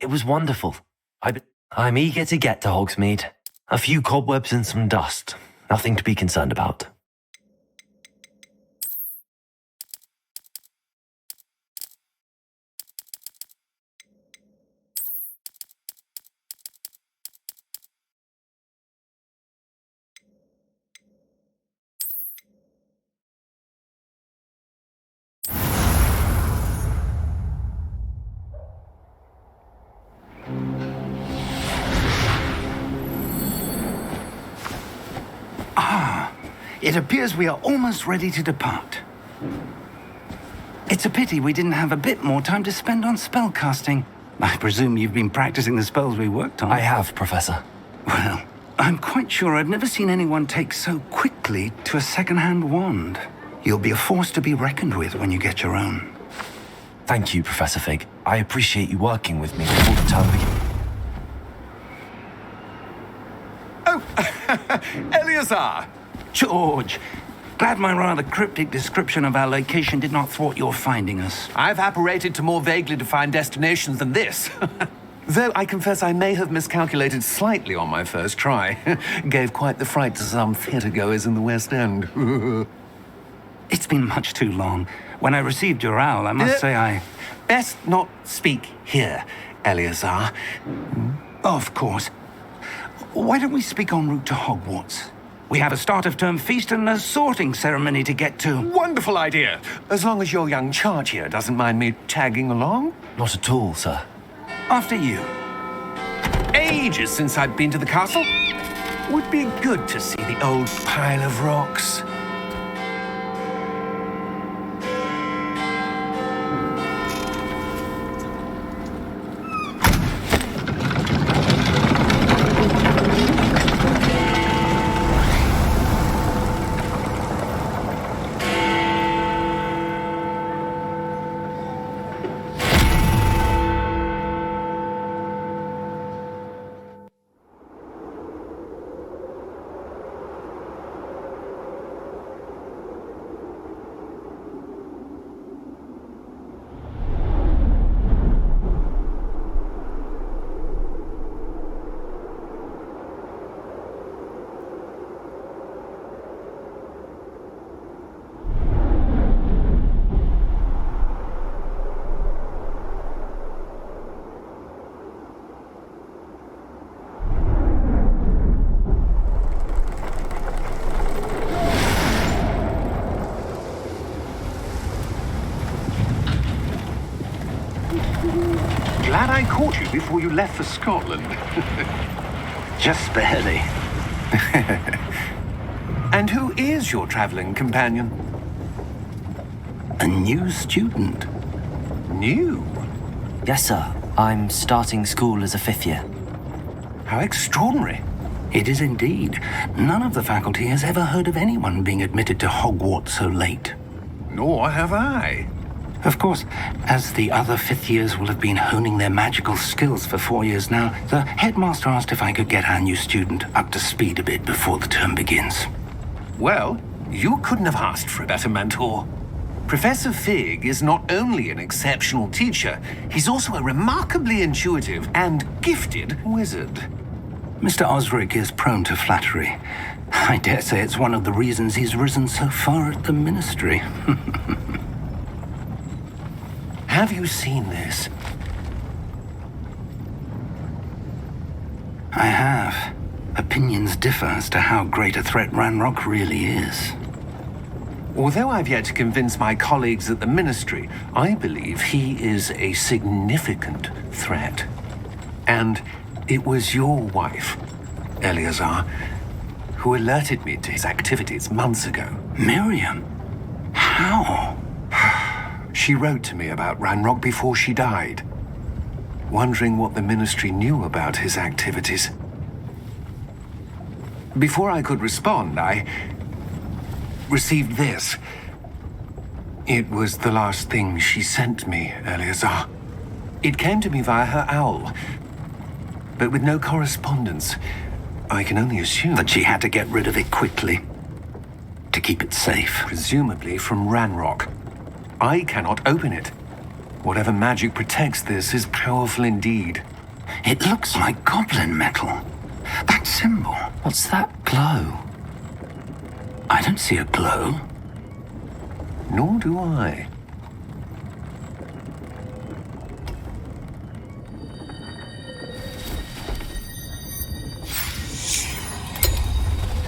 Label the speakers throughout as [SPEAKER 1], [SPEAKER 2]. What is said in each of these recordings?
[SPEAKER 1] It was wonderful. I'm eager to get to Hogsmeade. A few cobwebs and some dust. Nothing to be concerned about.
[SPEAKER 2] It appears we are almost ready to depart. It's a pity we didn't have a bit more time to spend on spellcasting. I presume you've been practicing the spells we worked on.
[SPEAKER 1] I have, Professor.
[SPEAKER 2] Well, I'm quite sure I've never seen anyone take so quickly to a second-hand wand. You'll be a force to be reckoned with when you get your own.
[SPEAKER 1] Thank you, Professor Fig. I appreciate you working with me before the term begins.
[SPEAKER 3] Oh, Eleazar!
[SPEAKER 2] George, glad my rather cryptic description of our location did not thwart your finding us.
[SPEAKER 3] I've apparated to more vaguely defined destinations than this. Though I confess I may have miscalculated slightly on my first try. Gave quite the fright to some theatre-goers in the West End.
[SPEAKER 2] It's been much too long. When I received your owl, I must say I...
[SPEAKER 3] Best not speak here, Eleazar.
[SPEAKER 2] Of course. Why don't we speak en route to Hogwarts? We have a start-of-term feast and a sorting ceremony to get to.
[SPEAKER 3] Wonderful idea. As long as your young charge here doesn't mind me tagging along.
[SPEAKER 1] Not at all, sir.
[SPEAKER 2] After you.
[SPEAKER 3] Ages since I've been to the castle. Would be good to see the old pile of rocks. Glad I caught you before you left for Scotland.
[SPEAKER 2] Just barely.
[SPEAKER 3] And who is your traveling companion?
[SPEAKER 2] A new student.
[SPEAKER 3] New?
[SPEAKER 1] Yes, sir. I'm starting school as a 5th year.
[SPEAKER 3] How extraordinary.
[SPEAKER 2] It is indeed. None of the faculty has ever heard of anyone being admitted to Hogwarts so late.
[SPEAKER 3] Nor have I.
[SPEAKER 2] Of course, as the other 5th years will have been honing their magical skills for 4 years now, the headmaster asked if I could get our new student up to speed a bit before the term begins.
[SPEAKER 3] Well, you couldn't have asked for a better mentor. Professor Fig is not only an exceptional teacher, he's also a remarkably intuitive and gifted wizard.
[SPEAKER 2] Mr. Osric is prone to flattery. I dare say it's one of the reasons he's risen so far at the ministry.
[SPEAKER 3] Have you seen this?
[SPEAKER 2] I have. Opinions differ as to how great a threat Ranrock really is.
[SPEAKER 3] Although I've yet to convince my colleagues at the Ministry, I believe he is a significant threat. And it was your wife, Eleazar, who alerted me to his activities months ago.
[SPEAKER 2] Miriam? How?
[SPEAKER 3] She wrote to me about Ranrock before she died, wondering what the Ministry knew about his activities. Before I could respond, I received this. It was the last thing she sent me, Eleazar. It came to me via her owl, but with no correspondence. I can only assume
[SPEAKER 2] That she had to get rid of it quickly. To keep it safe.
[SPEAKER 3] presumably from Ranrock. I cannot open it. Whatever magic protects this is powerful indeed.
[SPEAKER 2] It looks like goblin metal. That symbol.
[SPEAKER 1] What's that glow?
[SPEAKER 2] I don't see a glow.
[SPEAKER 3] Nor do I.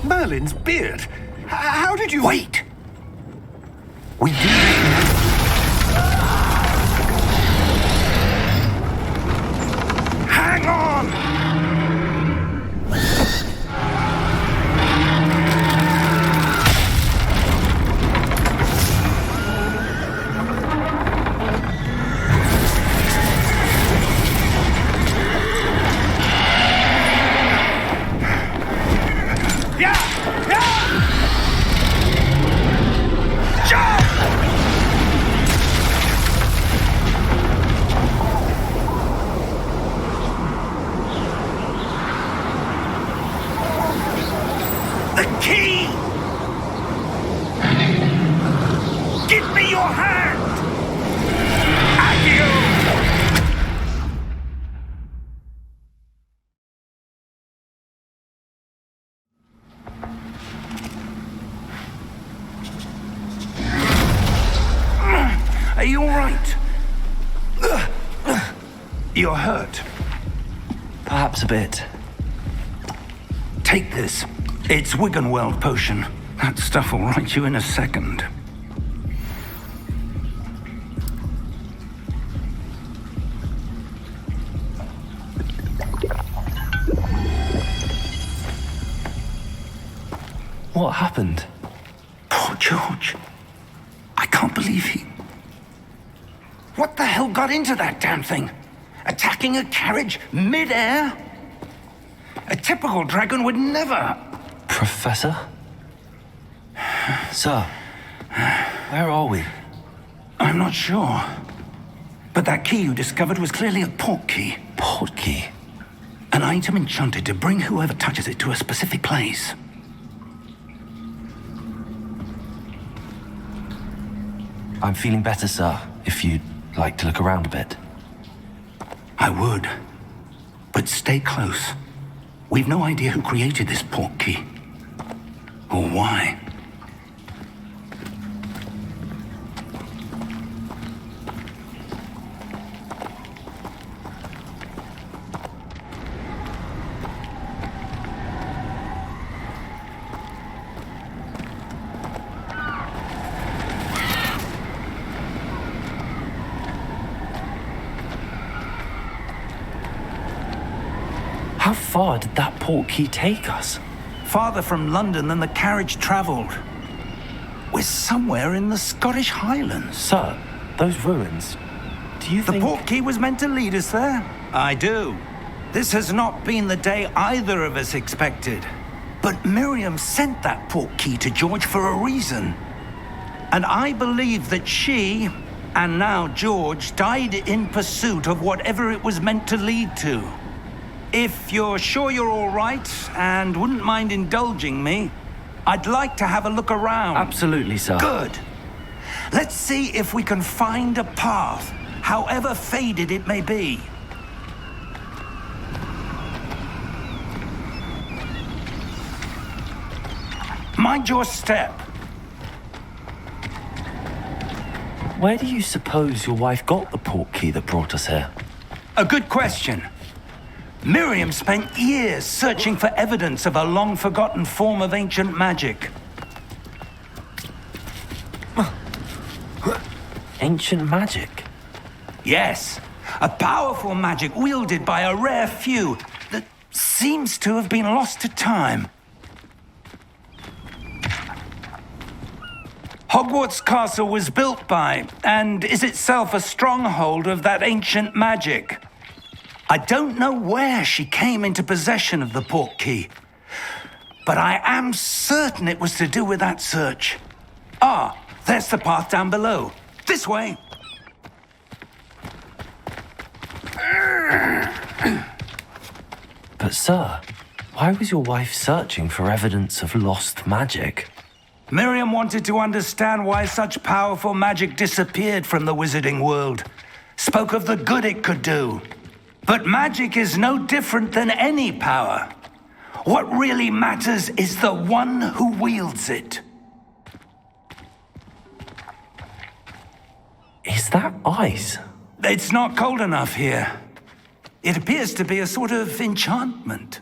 [SPEAKER 3] Merlin's beard. How did you...
[SPEAKER 2] Wait! We do this now. Hang on! Are you all right? You're hurt.
[SPEAKER 1] Perhaps a bit.
[SPEAKER 2] Take this. It's Wiggenweld potion. That stuff will right you in a second.
[SPEAKER 1] What happened?
[SPEAKER 2] Poor George. I can't believe he... What the hell got into that damn thing? Attacking a carriage mid-air? A typical dragon would never...
[SPEAKER 1] Professor? Sir, where are we?
[SPEAKER 2] I'm not sure. But that key you discovered was clearly a port key.
[SPEAKER 1] Port key?
[SPEAKER 2] An item enchanted to bring whoever touches it to a specific place.
[SPEAKER 1] I'm feeling better, sir, if you'd like to look around a bit.
[SPEAKER 2] I would. But stay close. We've no idea who created this port key. Or why.
[SPEAKER 1] How far did that port key take us?
[SPEAKER 2] Farther from London than the carriage travelled. We're somewhere in the Scottish Highlands.
[SPEAKER 1] Sir, those ruins, do you
[SPEAKER 2] The
[SPEAKER 1] think...
[SPEAKER 2] port key was meant to lead us there? I do. This has not been the day either of us expected. But Miriam sent that port key to George for a reason. And I believe that she, and now George, died in pursuit of whatever it was meant to lead to. If you're sure you're all right and wouldn't mind indulging me, I'd like to have a look around.
[SPEAKER 1] Absolutely, sir.
[SPEAKER 2] Good. Let's see if we can find a path, however faded it may be. Mind your step.
[SPEAKER 1] Where do you suppose your wife got the port key that brought us here?
[SPEAKER 2] A good question. Miriam spent years searching for evidence of a long-forgotten form of ancient magic.
[SPEAKER 1] Ancient magic?
[SPEAKER 2] Yes, a powerful magic wielded by a rare few that seems to have been lost to time. Hogwarts Castle was built by, and is itself a stronghold of that ancient magic. I don't know where she came into possession of the port key, but I am certain it was to do with that search. Ah, there's the path down below. This way.
[SPEAKER 1] But sir, why was your wife searching for evidence of lost magic?
[SPEAKER 2] Miriam wanted to understand why such powerful magic disappeared from the wizarding world. Spoke of the good it could do. But magic is no different than any power. What really matters is the one who wields it.
[SPEAKER 1] Is that ice?
[SPEAKER 2] It's not cold enough here. It appears to be a sort of enchantment.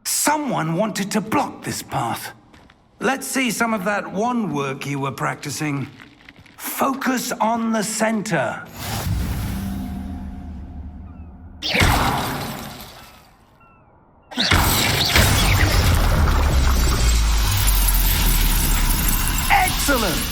[SPEAKER 2] Someone wanted to block this path. Let's see some of that wand work you were practicing. Focus on the center. Excellent!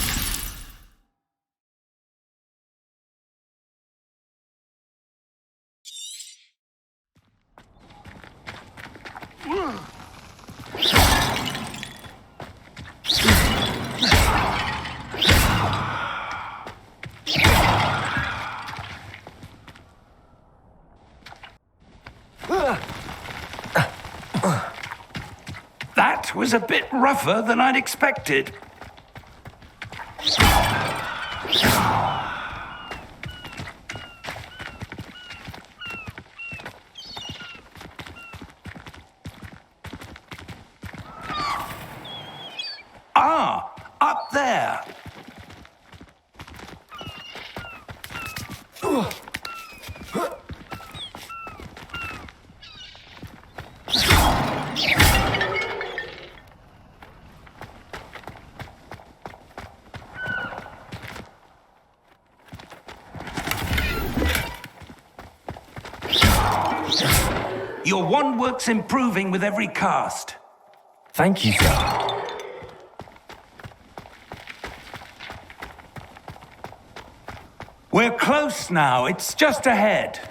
[SPEAKER 2] That was a bit rougher than I'd expected. Ah, up there. Your wand work's improving with every cast.
[SPEAKER 1] Thank you, sir.
[SPEAKER 2] We're close now. It's just ahead.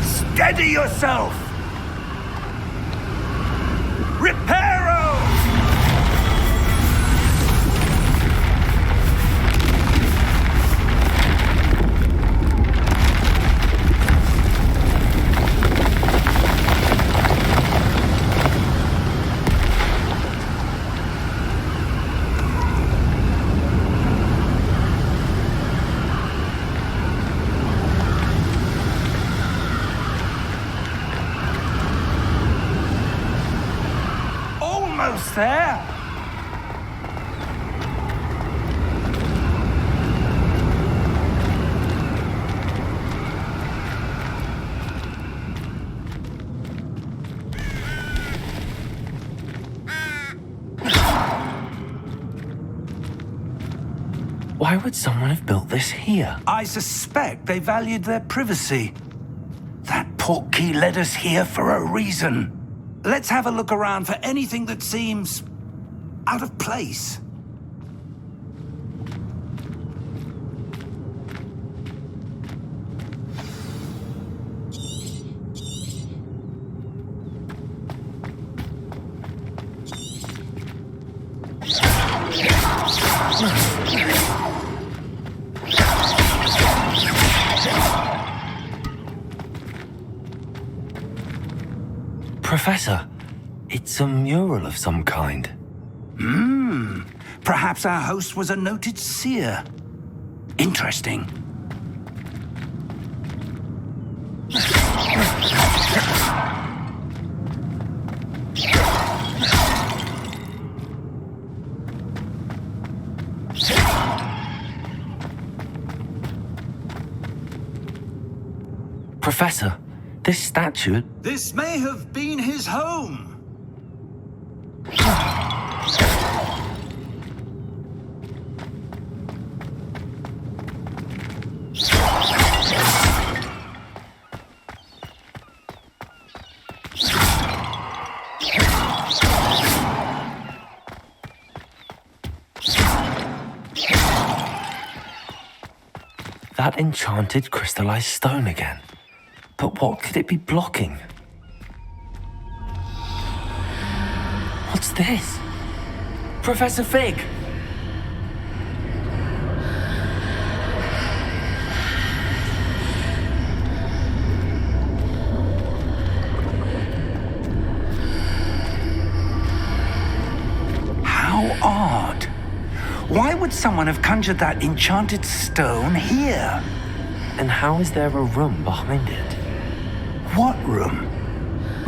[SPEAKER 2] Steady yourself! Reparo! Almost there.
[SPEAKER 1] Why would someone have built this here?
[SPEAKER 2] I suspect they valued their privacy. That portkey led us here for a reason. Let's have a look around for anything that seems out of place.
[SPEAKER 1] Professor, it's a mural of some kind.
[SPEAKER 2] Perhaps our host was a noted seer. Interesting.
[SPEAKER 1] Professor, this statue...
[SPEAKER 2] This may have been his home.
[SPEAKER 1] That enchanted crystallized stone again. But what could it be blocking? What's this? Professor Fig!
[SPEAKER 2] would someone have conjured that enchanted stone here?
[SPEAKER 1] And how is there a room behind it?
[SPEAKER 2] What room?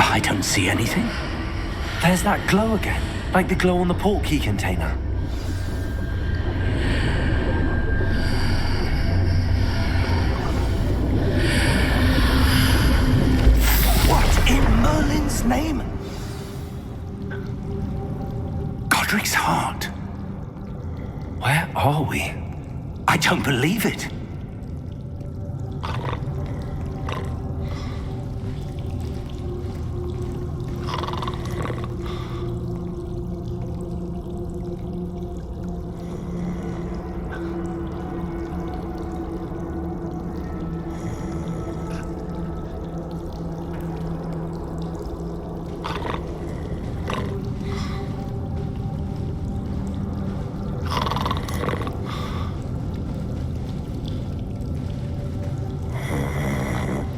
[SPEAKER 2] I don't see anything.
[SPEAKER 1] There's that glow again, like the glow on the portkey container.
[SPEAKER 2] What in Merlin's name? Godric's heart.
[SPEAKER 1] Where are we?
[SPEAKER 2] I don't believe it.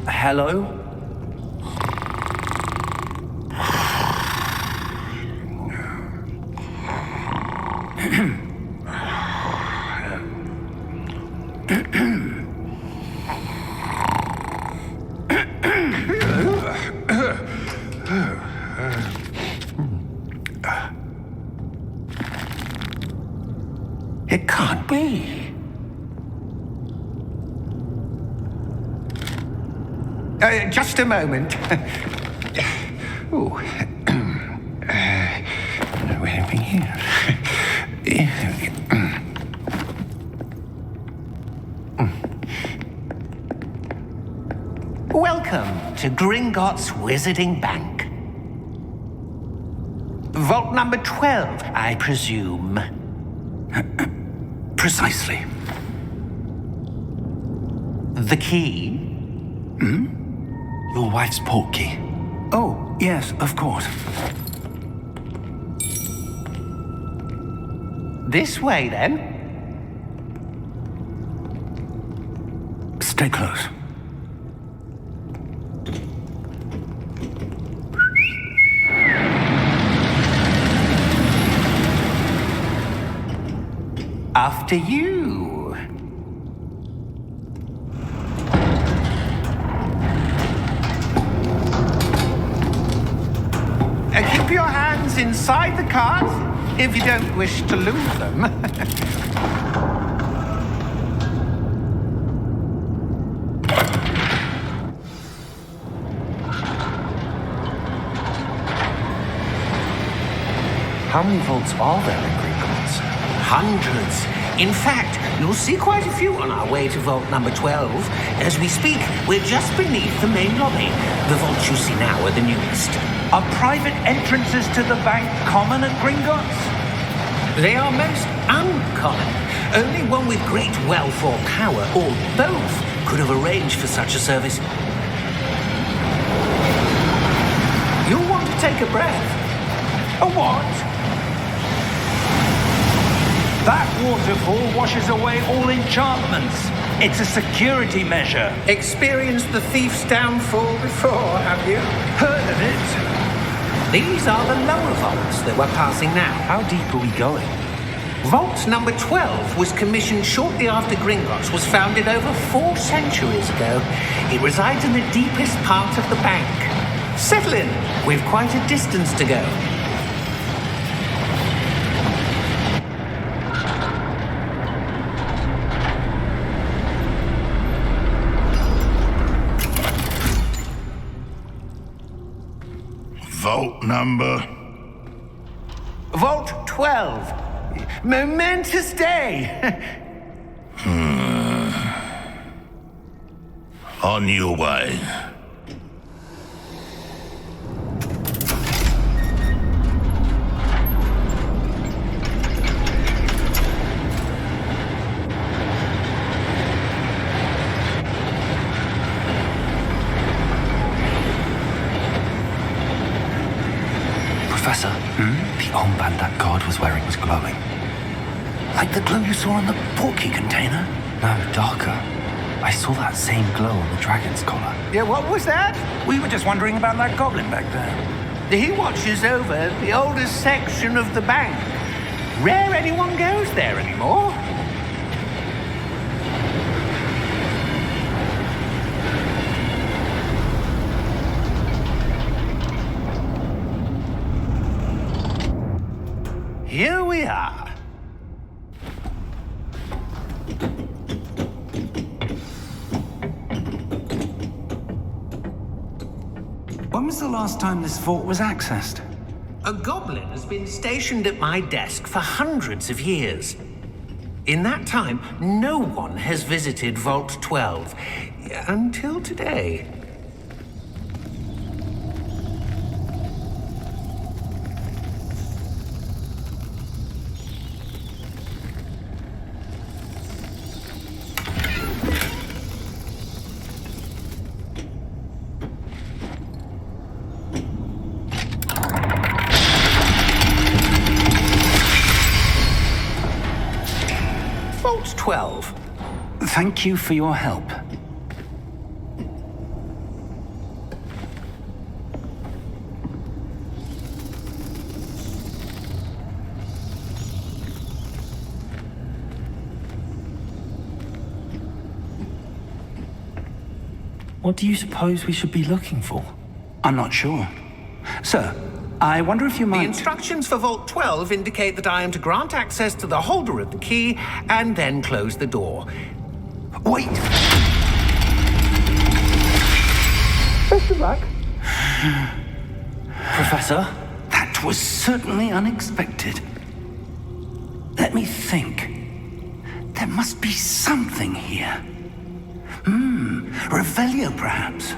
[SPEAKER 1] Hello?
[SPEAKER 2] It can't be. Just a moment. Oh. Where are we here? Welcome to Gringotts Wizarding Bank. Vault number 12, I presume. Precisely. The key?
[SPEAKER 1] Your wife's portkey.
[SPEAKER 2] Oh, yes, of course. This way, then. Stay close. After you. Keep your hands inside the cart if you don't wish to lose them.
[SPEAKER 1] How many vaults are there in Gringotts?
[SPEAKER 4] Hundreds. In fact, you'll see quite a few on our way to vault number 12. As we speak, we're just beneath the main lobby. The vaults you see now are the newest.
[SPEAKER 2] Are private entrances to the bank common at Gringotts?
[SPEAKER 4] They are most uncommon. Only one with great wealth or power, or both, could have arranged for such a service. You'll want to take a breath.
[SPEAKER 2] A what? That waterfall washes away all enchantments. It's a security measure.
[SPEAKER 4] Experienced the thief's downfall before, have you?
[SPEAKER 2] Heard of it?
[SPEAKER 4] These are the lower vaults that we're passing now.
[SPEAKER 1] How deep are we going?
[SPEAKER 4] Vault number 12 was commissioned shortly after Gringotts was founded over 4 centuries ago. It resides in the deepest part of the bank. Settle in. We've quite a distance to go.
[SPEAKER 5] Vault number?
[SPEAKER 2] Vault 12. Momentous day.
[SPEAKER 5] On your way.
[SPEAKER 1] Professor, the armband that guard was wearing was glowing.
[SPEAKER 2] Like the glow you saw on the portkey container?
[SPEAKER 1] No, darker. I saw that same glow on the dragon's collar.
[SPEAKER 2] Yeah, what was that? We were just wondering about that goblin back there. He watches over the oldest section of the bank.
[SPEAKER 4] Rare anyone goes there anymore.
[SPEAKER 2] Here we are. When was the last time this vault was accessed?
[SPEAKER 4] A goblin has been stationed at my desk for hundreds of years. In that time, no one has visited Vault 12. Until today. Vault 12.
[SPEAKER 2] Thank you for your help.
[SPEAKER 1] What do you suppose we should be looking for?
[SPEAKER 2] I'm not sure. Sir, I wonder if you
[SPEAKER 4] The
[SPEAKER 2] might...
[SPEAKER 4] instructions for Vault 12 indicate that I am to grant access to the holder of the key and then close the door.
[SPEAKER 2] Wait!
[SPEAKER 4] Best of luck.
[SPEAKER 1] Professor?
[SPEAKER 2] That was certainly unexpected. Let me think. There must be something here. Revelio, perhaps.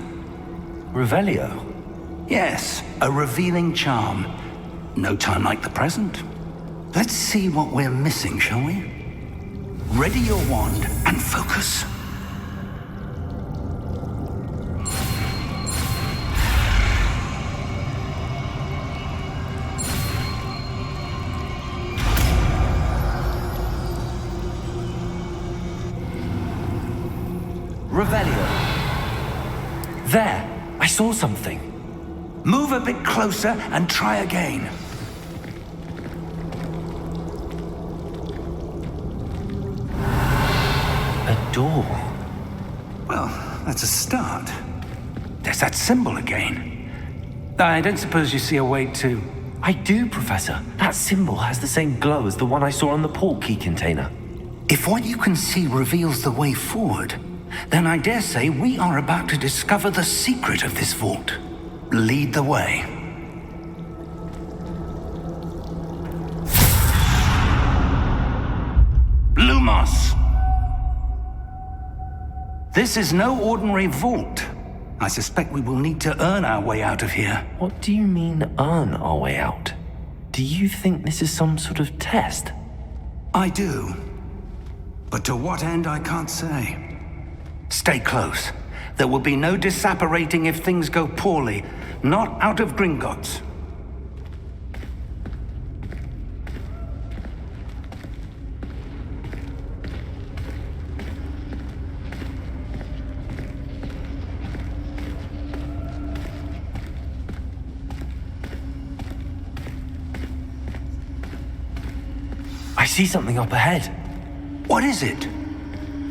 [SPEAKER 1] Revelio?
[SPEAKER 2] Yes, a revealing charm. No time like the present. Let's see what we're missing, shall we? Ready your wand and focus.
[SPEAKER 1] Revelio. There! I saw something.
[SPEAKER 2] Move a bit closer and try again.
[SPEAKER 1] A door.
[SPEAKER 2] Well, that's a start. There's that symbol again. I don't suppose you see a way to...
[SPEAKER 1] I do, Professor. That symbol has the same glow as the one I saw on the port key container.
[SPEAKER 2] If what you can see reveals the way forward, then I dare say we are about to discover the secret of this vault. Lead the way. Lumos! This is no ordinary vault. I suspect we will need to earn our way out of here.
[SPEAKER 1] What do you mean, earn our way out? Do you think this is some sort of test?
[SPEAKER 2] I do. But to what end, I can't say. Stay close. There will be no disapparating if things go poorly. Not out of Gringotts.
[SPEAKER 1] I see something up ahead.
[SPEAKER 2] What is it?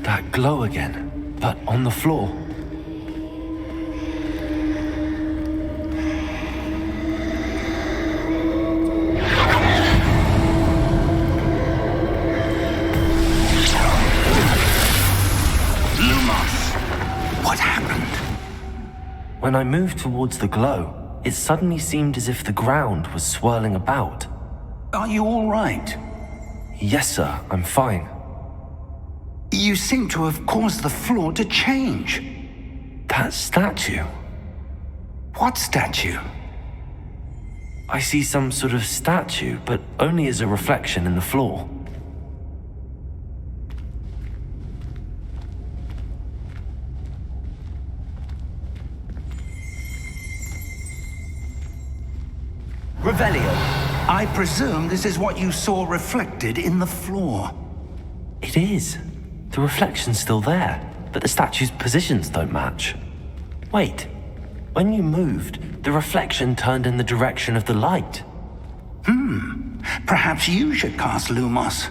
[SPEAKER 1] That glow again, but on the floor.
[SPEAKER 2] What happened?
[SPEAKER 1] When I moved towards the glow, it suddenly seemed as if the ground was swirling about.
[SPEAKER 2] Are you all right?
[SPEAKER 1] Yes, sir, I'm fine.
[SPEAKER 2] You seem to have caused the floor to change.
[SPEAKER 1] That statue.
[SPEAKER 2] What statue?
[SPEAKER 1] I see some sort of statue, but only as a reflection in the floor. Revelio.
[SPEAKER 2] I presume this is what you saw reflected in the floor.
[SPEAKER 1] It is. The reflection's still there, but the statue's positions don't match. Wait. When you moved, the reflection turned in the direction of the light.
[SPEAKER 2] Perhaps you should cast Lumos.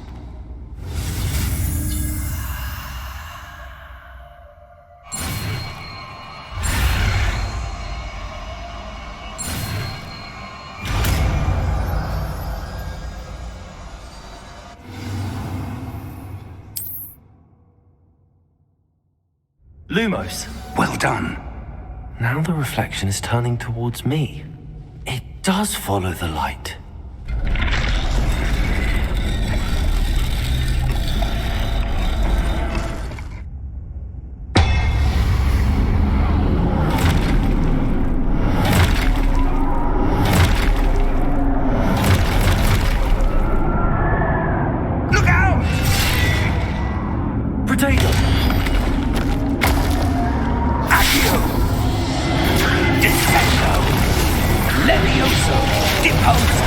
[SPEAKER 1] Lumos.
[SPEAKER 2] Well done.
[SPEAKER 1] Now the reflection is turning towards me. It does follow the light.
[SPEAKER 2] Look out!
[SPEAKER 1] Potato!
[SPEAKER 2] Accio! Descendo! Levioso! Deposo!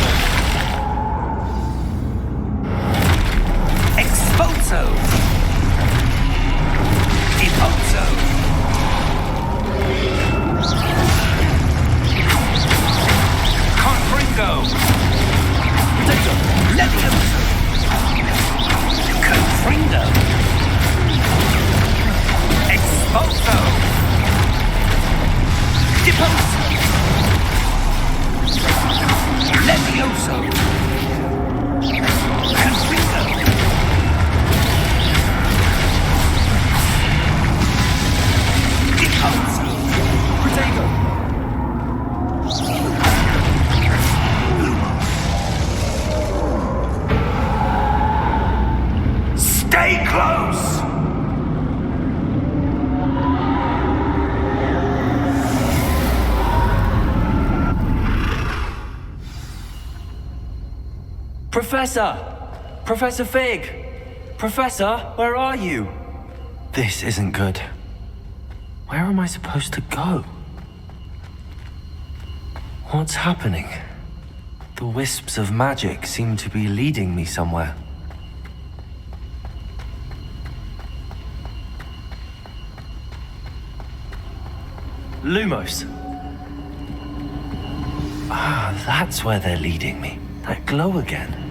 [SPEAKER 2] Exposo! Deposo! Confringo! Potato! Levioso! Confringo! Exposo! Deposo! Levioso! Confringo! Deposo!
[SPEAKER 1] Potato!
[SPEAKER 2] Stay close!
[SPEAKER 1] Professor! Professor Fig! Professor, where are you? This isn't good. Where am I supposed to go? What's happening? The wisps of magic seem to be leading me somewhere. Lumos. Ah, that's where they're leading me. That glow again.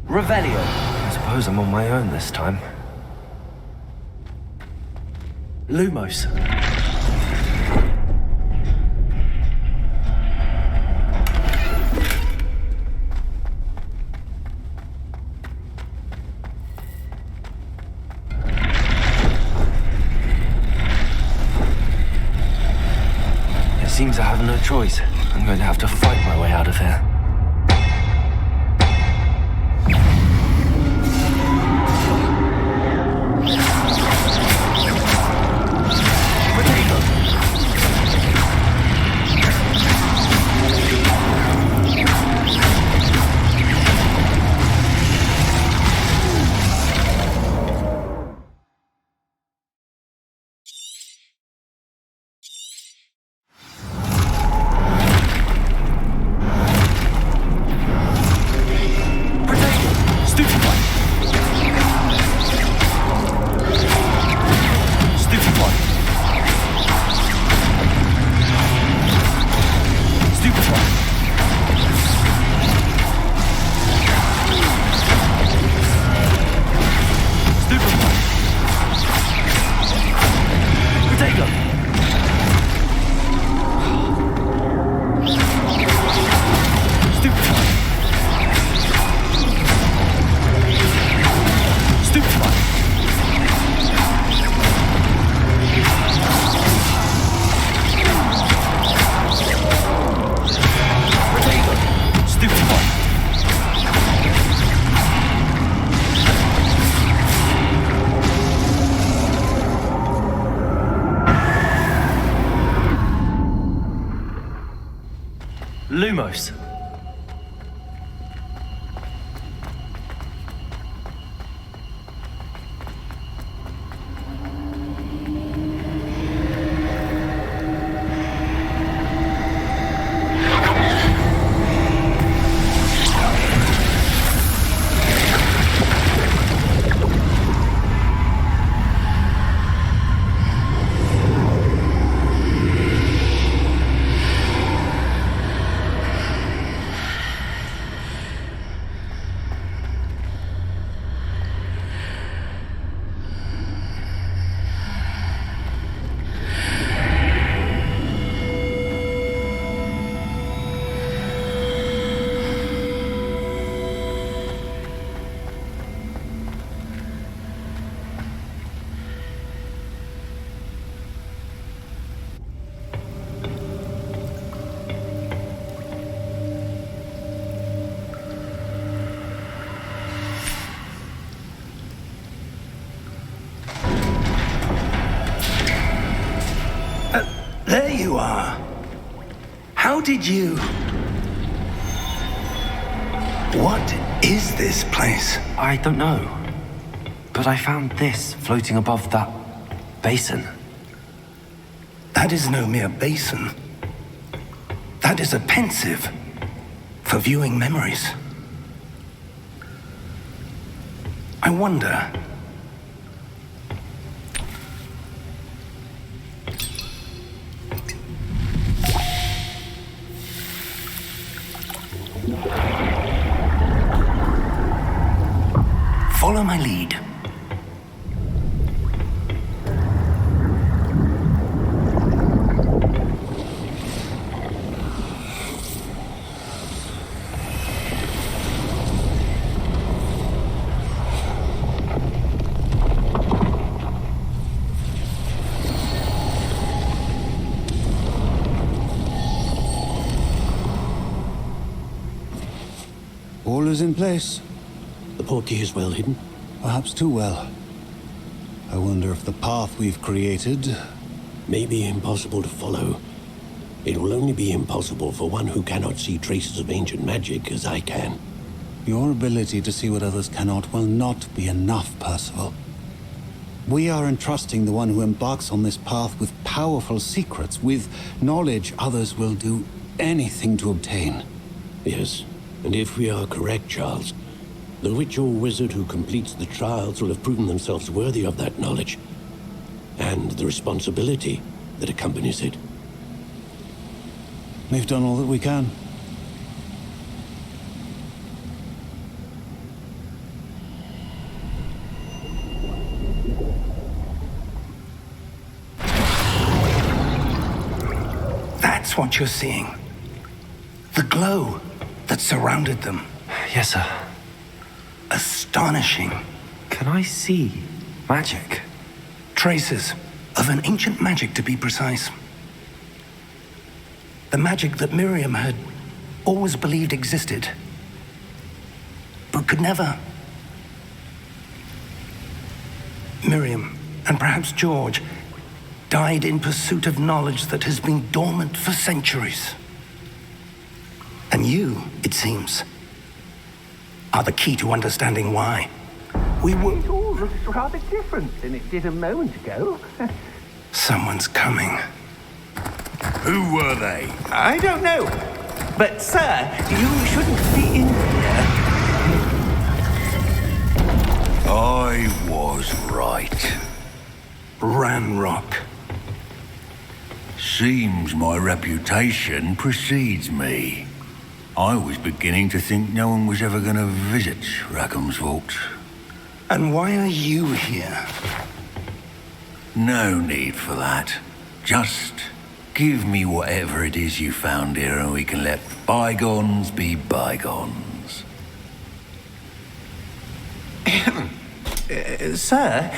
[SPEAKER 1] Revelio. I suppose I'm on my own this time. Lumos. It seems I have no choice. I'm going to have to fight my way out of here. Lumos.
[SPEAKER 2] There you are. How did you... What is this place?
[SPEAKER 1] I don't know. But I found this floating above that basin.
[SPEAKER 2] That is no mere basin. That is a pensive for viewing memories. I wonder... Follow my lead.
[SPEAKER 6] All is in place.
[SPEAKER 7] The portkey is well hidden.
[SPEAKER 6] Perhaps too well. I wonder if the path we've created...
[SPEAKER 7] May be impossible to follow. It will only be impossible for one who cannot see traces of ancient magic as I can.
[SPEAKER 6] Your ability to see what others cannot will not be enough, Percival. We are entrusting the one who embarks on this path with powerful secrets, with knowledge others will do anything to obtain.
[SPEAKER 7] Yes, and if we are correct, Charles, the witch or wizard who completes the trials will have proven themselves worthy of that knowledge, and the responsibility that accompanies it.
[SPEAKER 6] We've done all that we can.
[SPEAKER 2] That's what you're seeing. The glow that surrounded them.
[SPEAKER 1] Yes, sir.
[SPEAKER 2] Astonishing.
[SPEAKER 1] Can I see magic?
[SPEAKER 2] Traces of an ancient magic, to be precise. The magic that Miriam had always believed existed, but could never. Miriam, and perhaps George, died in pursuit of knowledge that has been dormant for centuries. And you, it seems, are the key to understanding why.
[SPEAKER 4] It all looks rather different than it did a moment ago.
[SPEAKER 2] Someone's coming.
[SPEAKER 5] Who were they?
[SPEAKER 4] I don't know. But, sir, you shouldn't be in here.
[SPEAKER 5] I was right.
[SPEAKER 2] Ranrock.
[SPEAKER 5] Seems my reputation precedes me. I was beginning to think no one was ever going to visit Rackham's Vault.
[SPEAKER 2] And why are you here?
[SPEAKER 5] No need for that. Just give me whatever it is you found here and we can let bygones be bygones.
[SPEAKER 4] Sir,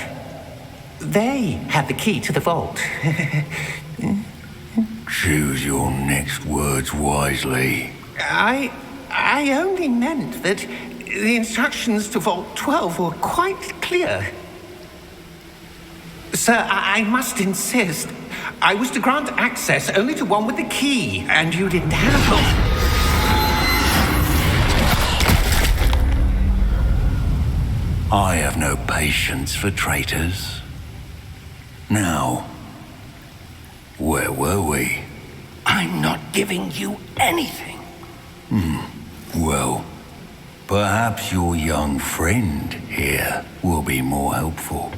[SPEAKER 4] they have the key to the vault.
[SPEAKER 5] Choose your next words wisely.
[SPEAKER 4] I only meant that the instructions to Vault 12 were quite clear. Sir, I must insist. I was to grant access only to one with the key, and you didn't have one.
[SPEAKER 5] I have no patience for traitors. Now, where were we?
[SPEAKER 2] I'm not giving you anything.
[SPEAKER 5] Well, perhaps your young friend here will be more helpful.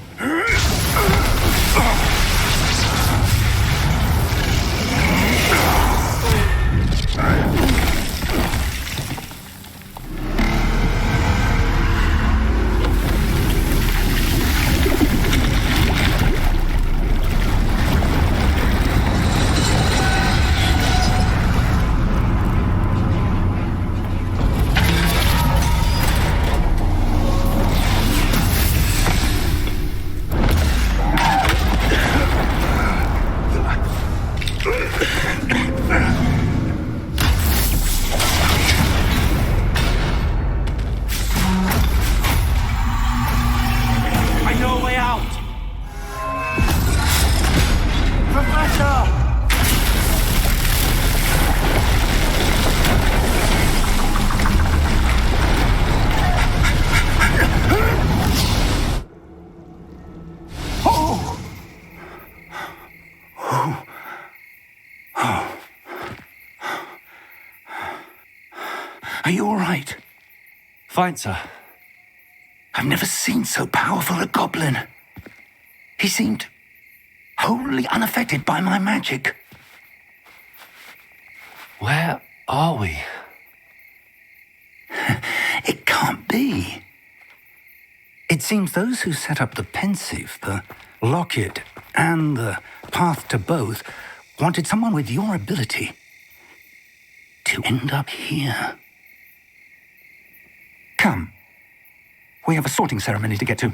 [SPEAKER 2] Are you all right?
[SPEAKER 1] Fine, sir.
[SPEAKER 2] I've never seen so powerful a goblin. He seemed wholly unaffected by my magic.
[SPEAKER 1] Where are we?
[SPEAKER 2] It can't be. It seems those who set up the pensive, the locket, and the path to both wanted someone with your ability to end up here. Come. We have a sorting ceremony to get to.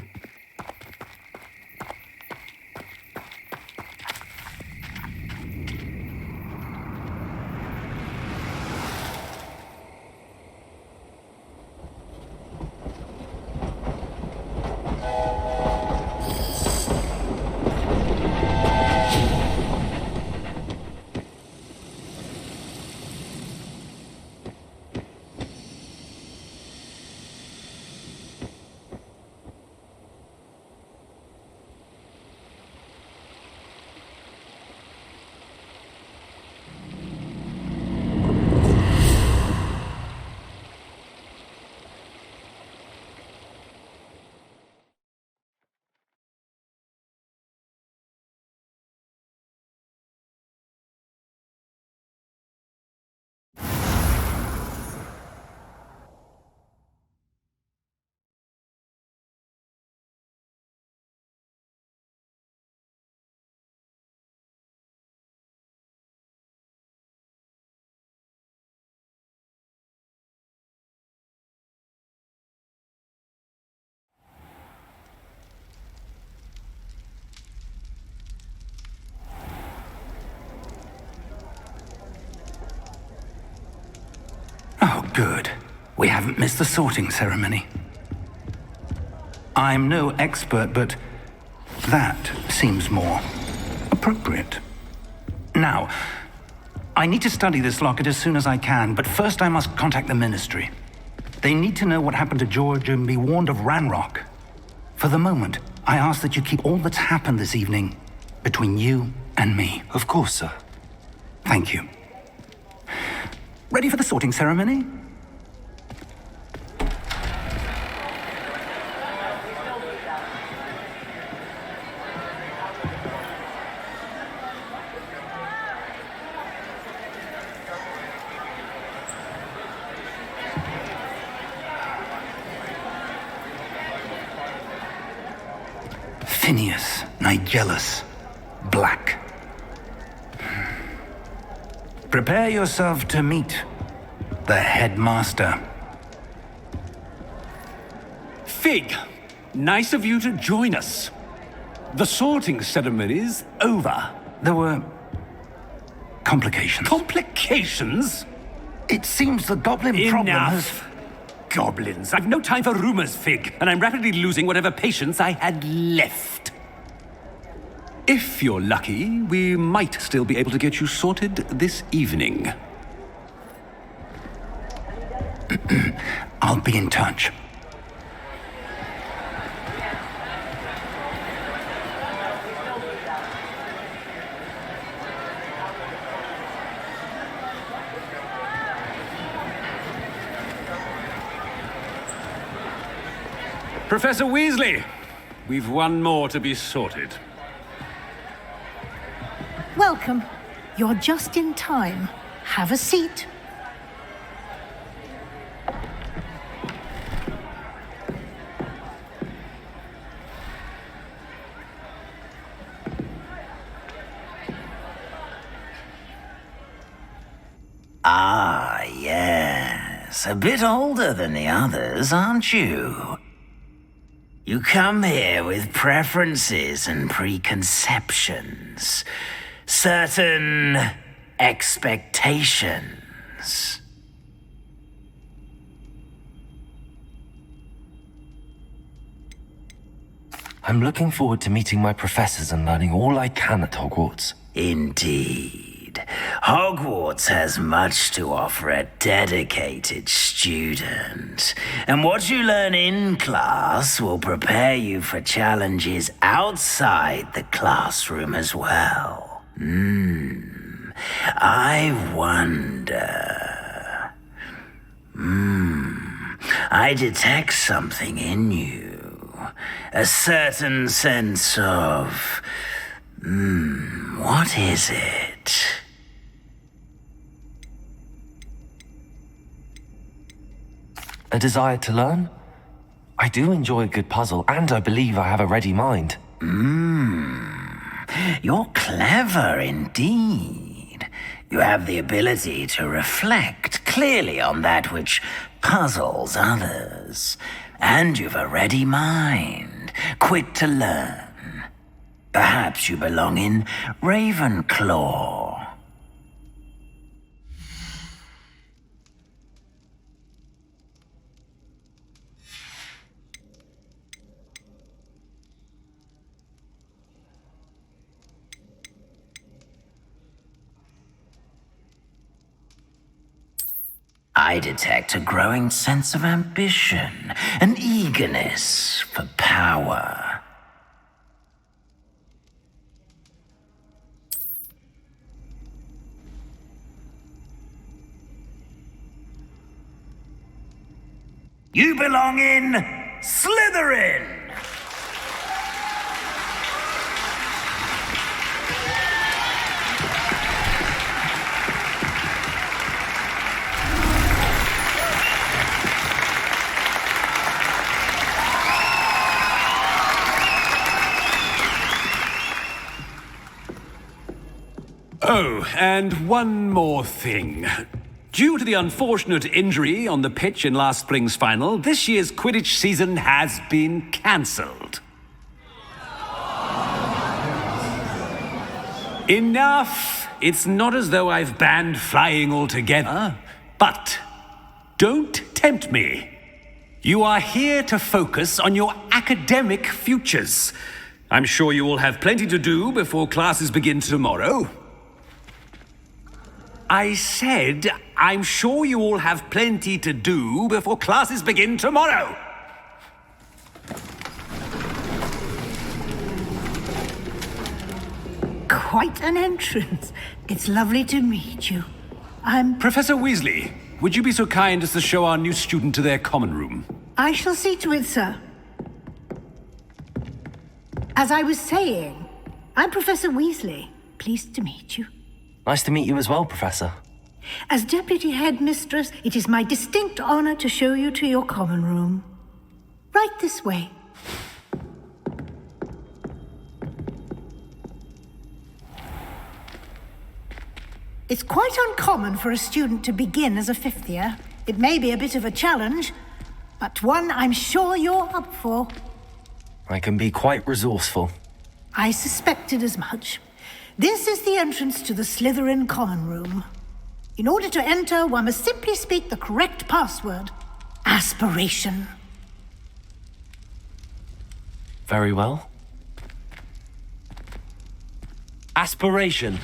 [SPEAKER 2] Oh, good. We haven't missed the sorting ceremony. I'm no expert, but that seems more appropriate. Now, I need to study this locket as soon as I can, but first I must contact the Ministry. They need to know what happened to George and be warned of Ranrock. For the moment, I ask that you keep all that's happened this evening between you and me.
[SPEAKER 1] Of course, sir.
[SPEAKER 2] Thank you. Ready for the sorting ceremony? Phineas, Nigellus, Black. Prepare yourself to meet the headmaster.
[SPEAKER 3] Fig, nice of you to join us. The sorting ceremony's over.
[SPEAKER 2] There were complications.
[SPEAKER 3] Complications?
[SPEAKER 2] It seems the goblin problem has...
[SPEAKER 3] Enough. Goblins. I've no time for rumors, Fig, and I'm rapidly losing whatever patience I had left. If you're lucky, we might still be able to get you sorted this evening.
[SPEAKER 2] I'll be in touch.
[SPEAKER 3] Professor Weasley, we've one more to be sorted.
[SPEAKER 8] Welcome. You're just in time. Have a seat.
[SPEAKER 9] Ah, yes. A bit older than the others, aren't you? You come here with preferences and preconceptions. Certain expectations.
[SPEAKER 1] I'm looking forward to meeting my professors and learning all I can at Hogwarts.
[SPEAKER 9] Indeed. Hogwarts has much to offer a dedicated student. And what you learn in class will prepare you for challenges outside the classroom as well. I wonder... I detect something in you. A certain sense of... what is it?
[SPEAKER 1] A desire to learn? I do enjoy a good puzzle, and I believe I have a ready mind.
[SPEAKER 9] You're clever indeed. You have the ability to reflect clearly on that which puzzles others. And you've a ready mind, quick to learn. Perhaps you belong in Ravenclaw. I detect a growing sense of ambition, an eagerness for power. You belong in Slytherin!
[SPEAKER 3] Oh, and one more thing. Due to the unfortunate injury on the pitch in last spring's final, this year's Quidditch season has been cancelled. Enough! It's not as though I've banned flying altogether, but don't tempt me. You are here to focus on your academic futures. I'm sure you will have plenty to do before classes begin tomorrow. I said, I'm sure you all have plenty to do before classes begin tomorrow.
[SPEAKER 8] Quite an entrance. It's lovely to meet you. I'm...
[SPEAKER 3] Professor Weasley, would you be so kind as to show our new student to their common room?
[SPEAKER 8] I shall see to it, sir. As I was saying, I'm Professor Weasley. Pleased to meet you.
[SPEAKER 1] Nice to meet you as well, Professor.
[SPEAKER 8] As Deputy Headmistress, it is my distinct honor to show you to your common room. Right this way. It's quite uncommon for a student to begin as a fifth year. It may be a bit of a challenge, but one I'm sure you're up for.
[SPEAKER 1] I can be quite resourceful.
[SPEAKER 8] I suspected as much. This is the entrance to the Slytherin common room. In order to enter, one must simply speak the correct password. Aspiration.
[SPEAKER 1] Very well. Aspiration.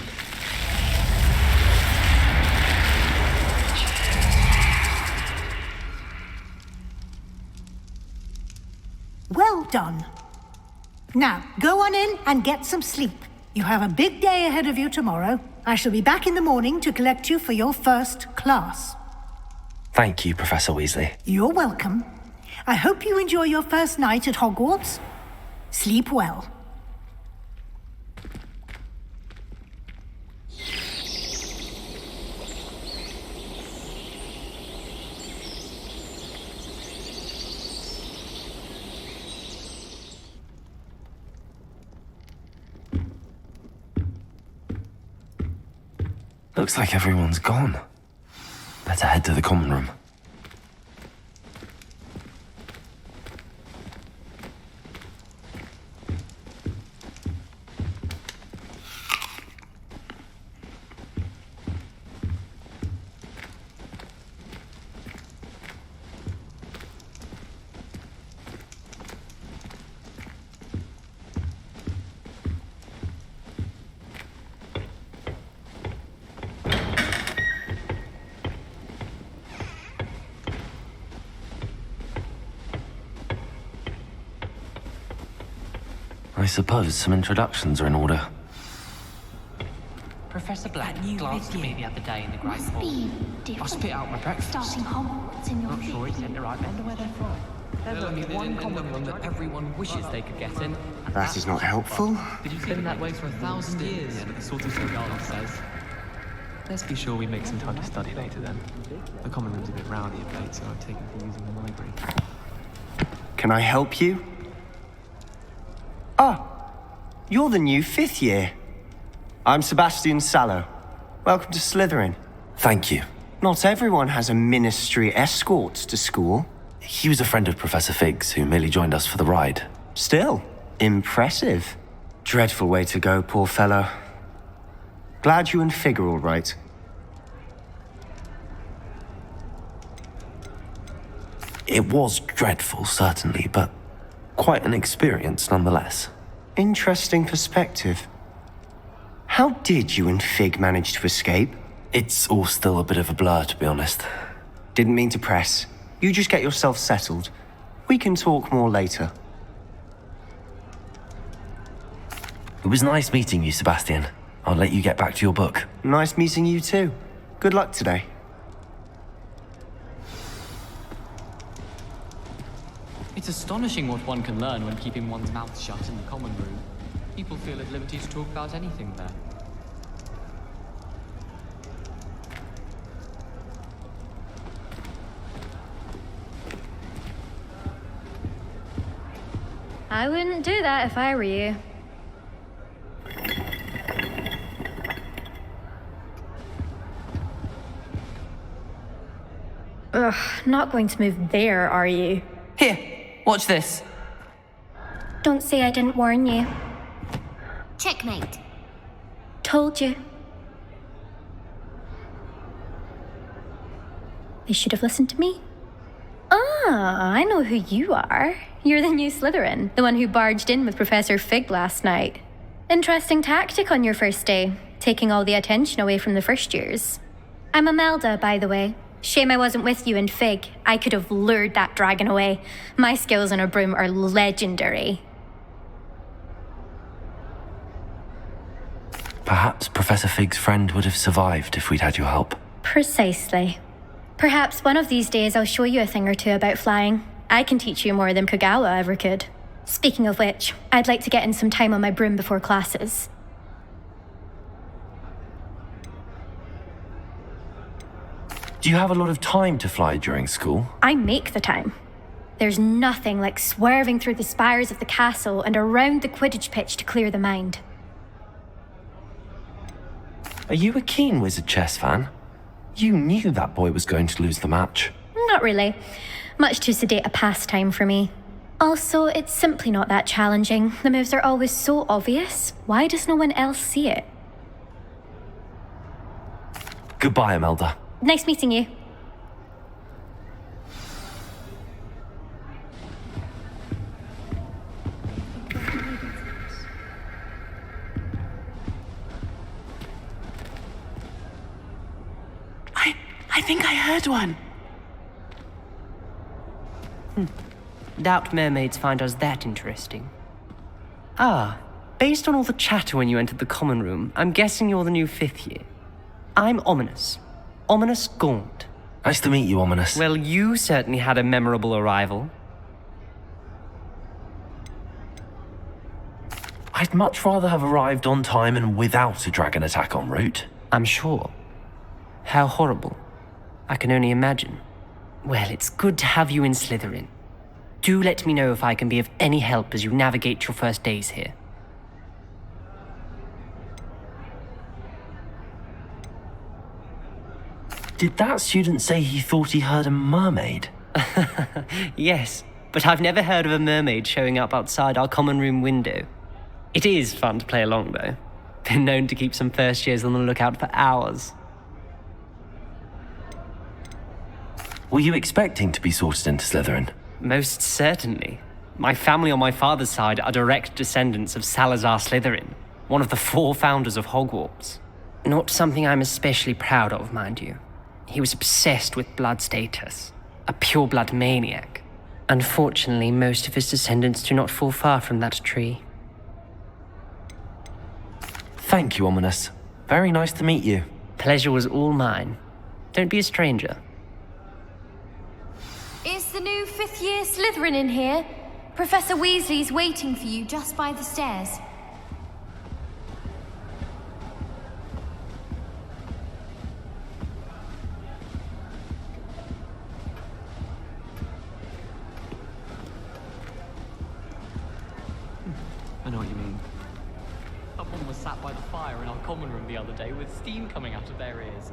[SPEAKER 8] Well done. Now, go on in and get some sleep. You have a big day ahead of you tomorrow. I shall be back in the morning to collect you for your first class.
[SPEAKER 1] Thank you, Professor Weasley.
[SPEAKER 8] You're welcome. I hope you enjoy your first night at Hogwarts. Sleep well.
[SPEAKER 1] Looks like everyone's gone. Better head to the common room. I suppose some introductions are in order.
[SPEAKER 10] Professor Black glanced at me the other day in the Great Hall. I spit out my breakfast.
[SPEAKER 11] Starting Hogwarts in your
[SPEAKER 10] Not sure he's sent the right men to where they're from. There's only one common room that everyone wishes they could get in.
[SPEAKER 12] That is not helpful.
[SPEAKER 10] It's been that way for 1,000 years, sort of so Garland says. Let's be sure we make some time to study later then. The common room's a bit rowdy of late, so I've taken to using the library.
[SPEAKER 12] Can I help you? Ah, you're the new 5th year. I'm Sebastian Sallow. Welcome to Slytherin.
[SPEAKER 1] Thank you.
[SPEAKER 12] Not everyone has a ministry escort to school.
[SPEAKER 1] He was a friend of Professor Fig's who merely joined us for the ride.
[SPEAKER 12] Still, impressive. Dreadful way to go, poor fellow. Glad you and Fig are all right.
[SPEAKER 1] It was dreadful, certainly, but quite an experience nonetheless.
[SPEAKER 12] Interesting perspective. How did you and Fig manage to escape?
[SPEAKER 1] It's all still a bit of a blur, to be honest.
[SPEAKER 12] Didn't mean to press. You just get yourself settled. We can talk more later.
[SPEAKER 1] It was nice meeting you, Sebastian. I'll let you get back to your book.
[SPEAKER 12] Nice meeting you too. Good luck today.
[SPEAKER 10] It's astonishing what one can learn when keeping one's mouth shut in the common room. People feel at liberty to talk about anything there.
[SPEAKER 11] I wouldn't do that if I were you. Ugh, not going to move there, are you?
[SPEAKER 10] Here, watch this.
[SPEAKER 11] Don't say I didn't warn you.
[SPEAKER 13] Checkmate.
[SPEAKER 11] Told you. They should have listened to me. Ah, I know who you are. You're the new Slytherin, the one who barged in with Professor Fig last night. Interesting tactic on your first day, taking all the attention away from the first years. I'm Imelda, by the way. Shame I wasn't with you and Fig. I could have lured that dragon away. My skills on a broom are legendary.
[SPEAKER 1] Perhaps Professor Fig's friend would have survived if we'd had your help.
[SPEAKER 11] Precisely. Perhaps one of these days I'll show you a thing or two about flying. I can teach you more than Kogawa ever could. Speaking of which, I'd like to get in some time on my broom before classes.
[SPEAKER 1] Do you have a lot of time to fly during school?
[SPEAKER 11] I make the time. There's nothing like swerving through the spires of the castle and around the Quidditch pitch to clear the mind.
[SPEAKER 1] Are you a keen Wizard chess fan? You knew that boy was going to lose the match.
[SPEAKER 11] Not really. Much too sedate a pastime for me. Also, it's simply not that challenging. The moves are always so obvious. Why does no one else see it?
[SPEAKER 1] Goodbye, Imelda.
[SPEAKER 11] Nice meeting you.
[SPEAKER 14] I think I heard one.
[SPEAKER 15] Doubt mermaids find us that interesting. Ah, based on all the chatter when you entered the common room, I'm guessing you're the new 5th year. I'm Ominous. Ominous Gaunt.
[SPEAKER 1] Nice to meet you, Ominous.
[SPEAKER 15] Well, you certainly had a memorable arrival.
[SPEAKER 1] I'd much rather have arrived on time and without a dragon attack en route.
[SPEAKER 15] I'm sure. How horrible. I can only imagine. Well, it's good to have you in Slytherin. Do let me know if I can be of any help as you navigate your first days here.
[SPEAKER 1] Did that student say he thought he heard a mermaid?
[SPEAKER 15] Yes, but I've never heard of a mermaid showing up outside our common room window. It is fun to play along, though. Been known to keep some first years on the lookout for hours.
[SPEAKER 1] Were you expecting to be sorted into Slytherin?
[SPEAKER 15] Most certainly. My family on my father's side are direct descendants of Salazar Slytherin, one of the 4 founders of Hogwarts. Not something I'm especially proud of, mind you. He was obsessed with blood status, a pure-blood maniac. Unfortunately, most of his descendants do not fall far from that tree.
[SPEAKER 1] Thank you, Ominous. Very nice to meet you.
[SPEAKER 15] Pleasure was all mine. Don't be a stranger.
[SPEAKER 13] Is the new fifth-year Slytherin in here? Professor Weasley's waiting for you just by the stairs.
[SPEAKER 10] I know what you mean. Someone was sat by the fire in our common room the other day with steam coming out of their ears.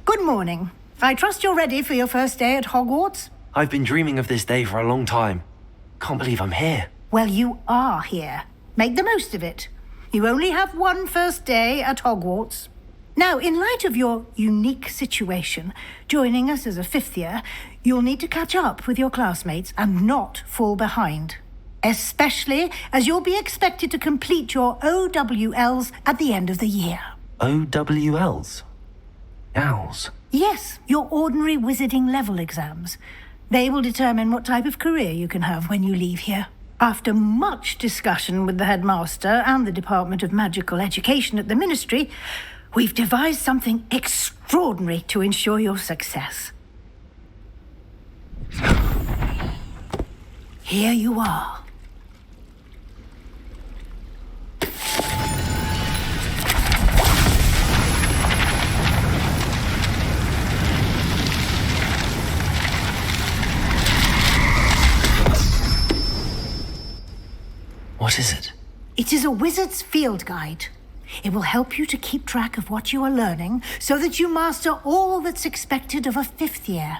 [SPEAKER 8] Good morning. I trust you're ready for your first day at Hogwarts?
[SPEAKER 1] I've been dreaming of this day for a long time. Can't believe I'm here.
[SPEAKER 8] Well, you are here. Make the most of it. You only have one first day at Hogwarts. Now, in light of your unique situation, joining us as a fifth year, you'll need to catch up with your classmates and not fall behind. Especially as you'll be expected to complete your OWLs at the end of the year.
[SPEAKER 1] OWLs? Owls?
[SPEAKER 8] Yes, your ordinary wizarding level exams. They will determine what type of career you can have when you leave here. After much discussion with the headmaster and the Department of Magical Education at the Ministry, we've devised something extraordinary to ensure your success. Here you are.
[SPEAKER 1] What is it?
[SPEAKER 8] It is a wizard's field guide. It will help you to keep track of what you are learning so that you master all that's expected of a fifth year.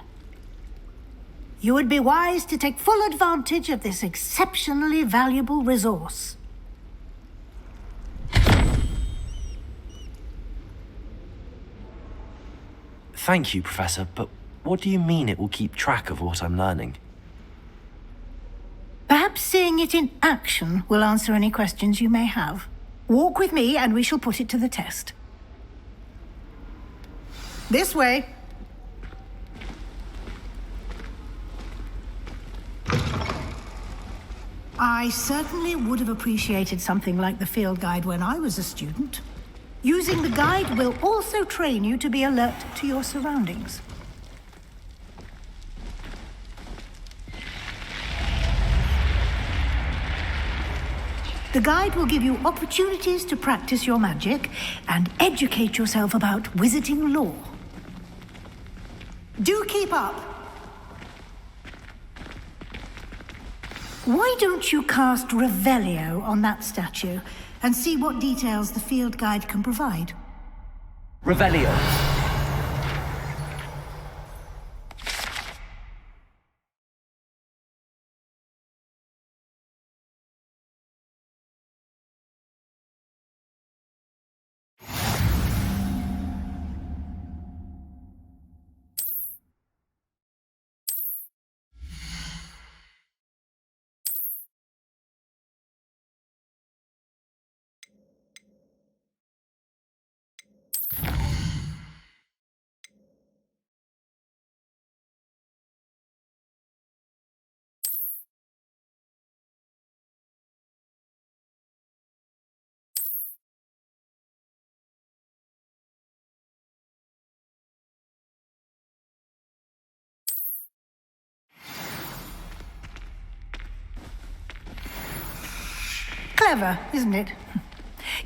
[SPEAKER 8] You would be wise to take full advantage of this exceptionally valuable resource.
[SPEAKER 1] Thank you, Professor, but what do you mean it will keep track of what I'm learning?
[SPEAKER 8] Perhaps seeing it in action will answer any questions you may have. Walk with me and we shall put it to the test. This way. I certainly would have appreciated something like the field guide when I was a student. Using the guide will also train you to be alert to your surroundings. The guide will give you opportunities to practice your magic and educate yourself about wizarding lore. Do keep up! Why don't you cast Revelio on that statue and see what details the field guide can provide?
[SPEAKER 1] Revelio.
[SPEAKER 8] Clever, isn't it?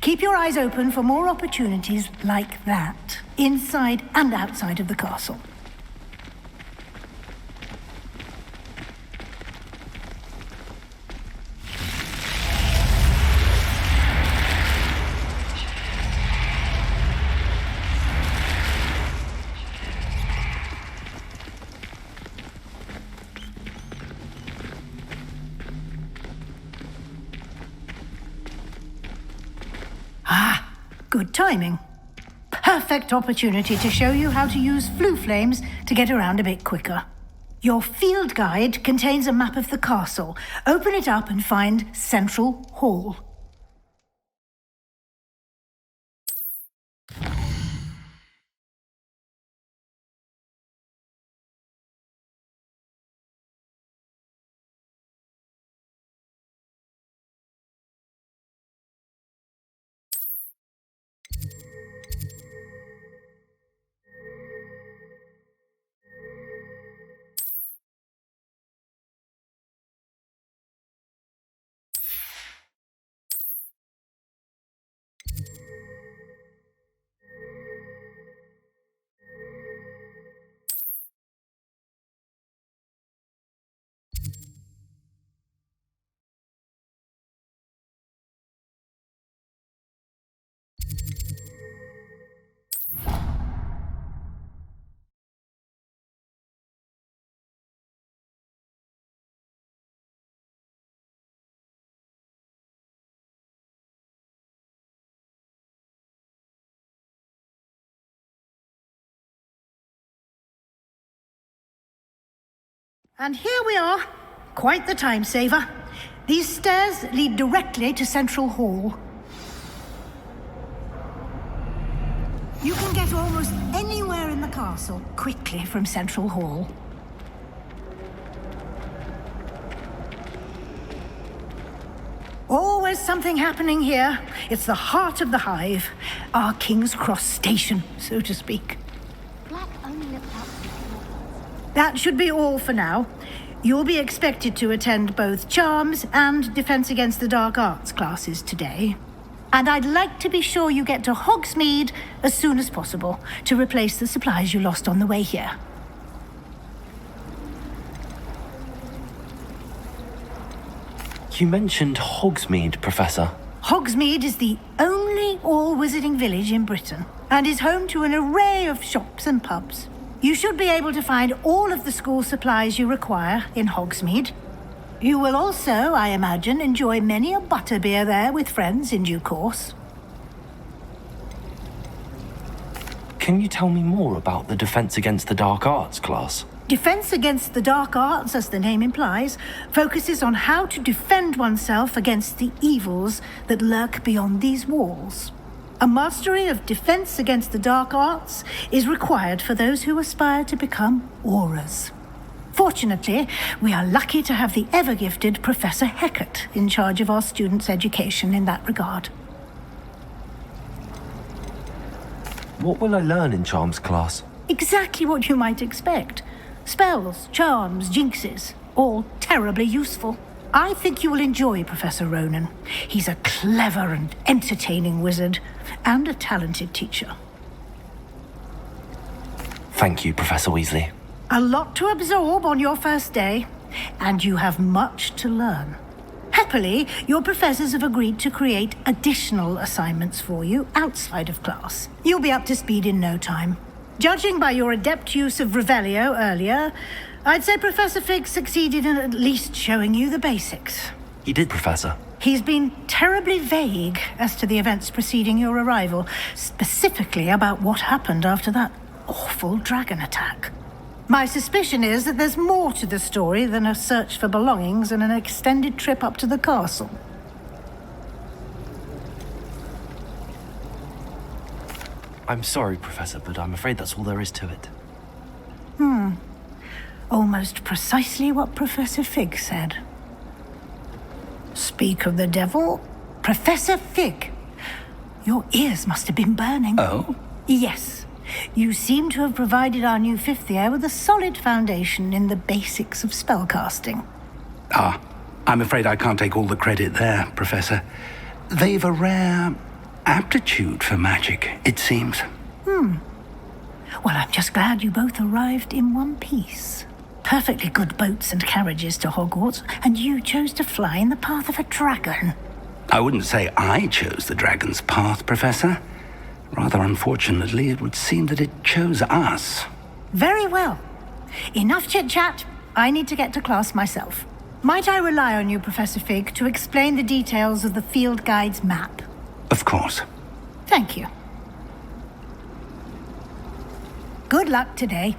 [SPEAKER 8] Keep your eyes open for more opportunities like that, inside and outside of the castle. Good timing. Perfect opportunity to show you how to use flue flames to get around a bit quicker. Your field guide contains a map of the castle. Open it up and find Central Hall. And here we are. Quite the time saver. These stairs lead directly to Central Hall. You can get almost anywhere in the castle quickly from Central Hall. Always something happening here. It's the heart of the hive. Our King's Cross station, so to speak. That should be all for now. You'll be expected to attend both Charms and Defense Against the Dark Arts classes today. And I'd like to be sure you get to Hogsmeade as soon as possible to replace the supplies you lost on the way here.
[SPEAKER 1] You mentioned Hogsmeade, Professor.
[SPEAKER 8] Hogsmeade is the only all-wizarding village in Britain and is home to an array of shops and pubs. You should be able to find all of the school supplies you require in Hogsmeade. You will also, I imagine, enjoy many a butterbeer there with friends in due course.
[SPEAKER 1] Can you tell me more about the Defense Against the Dark Arts class?
[SPEAKER 8] Defense Against the Dark Arts, as the name implies, focuses on how to defend oneself against the evils that lurk beyond these walls. A mastery of Defense Against the Dark Arts is required for those who aspire to become Aurors. Fortunately, we are lucky to have the ever-gifted Professor Hecat in charge of our students' education in that regard.
[SPEAKER 1] What will I learn in Charms class?
[SPEAKER 8] Exactly what you might expect. Spells, charms, jinxes, all terribly useful. I think you will enjoy Professor Ronan. He's a clever and entertaining wizard, and a talented teacher.
[SPEAKER 1] Thank you, Professor Weasley.
[SPEAKER 8] A lot to absorb on your first day, and you have much to learn. Happily, your professors have agreed to create additional assignments for you outside of class. You'll be up to speed in no time. Judging by your adept use of Revelio earlier, I'd say Professor Fig succeeded in at least showing you the basics.
[SPEAKER 1] He did, Professor.
[SPEAKER 8] He's been terribly vague as to the events preceding your arrival, specifically about what happened after that awful dragon attack. My suspicion is that there's more to the story than a search for belongings and an extended trip up to the castle.
[SPEAKER 1] I'm sorry, Professor, but I'm afraid that's all there is to it.
[SPEAKER 8] Almost precisely what Professor Fig said. Speak of the devil, Professor Fig. Your ears must have been burning.
[SPEAKER 2] Oh?
[SPEAKER 8] Yes. You seem to have provided our new fifth year with a solid foundation in the basics of spellcasting.
[SPEAKER 2] I'm afraid I can't take all the credit there, Professor. They've a rare aptitude for magic, it seems.
[SPEAKER 8] Well, I'm just glad you both arrived in one piece. Perfectly good boats and carriages to Hogwarts, and you chose to fly in the path of a dragon.
[SPEAKER 2] I wouldn't say I chose the dragon's path, Professor. Rather unfortunately, it would seem that it chose us.
[SPEAKER 8] Very well. Enough chit-chat. I need to get to class myself. Might I rely on you, Professor Fig, to explain the details of the field guide's map?
[SPEAKER 2] Of course.
[SPEAKER 8] Thank you. Good luck today.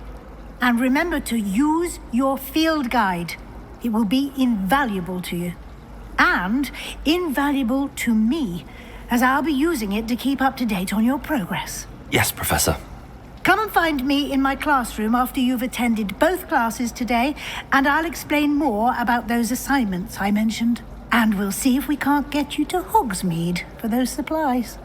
[SPEAKER 8] And remember to use your field guide. It will be invaluable to you. And invaluable to me, as I'll be using it to keep up to date on your progress.
[SPEAKER 1] Yes, Professor.
[SPEAKER 8] Come and find me in my classroom after you've attended both classes today, and I'll explain more about those assignments I mentioned. And we'll see if we can't get you to Hogsmeade for those supplies.